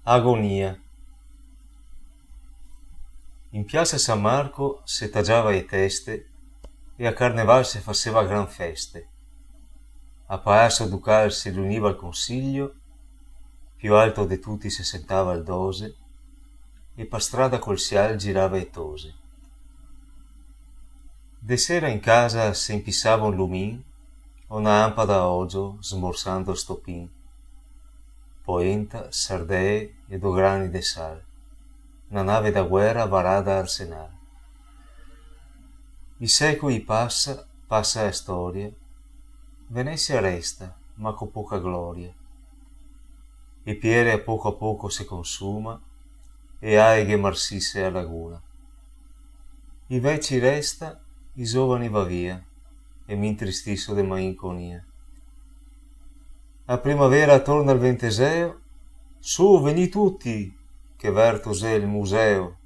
Agonia. In piazza San Marco se tagiava le teste e a Carneval se faceva gran feste. A Palazzo Ducal si riuniva il consiglio, più alto di tutti si sentava il dose, e per strada col sial girava e tose. De sera in casa si impissava un lumin, una lampada a ogio smorzando stopin. Poenta, sardee e 2 grani de sal, una nave da guerra varada arsenal. I secoli passa la storia, Venezia resta, ma con poca gloria. Il Piere a poco si consuma, e aeghe marsisse a laguna. I vecchi resta, i giovani va via, e mi intristisso de malinconia. A primavera torna il venteseo, su, veni tutti, che verto è il museo.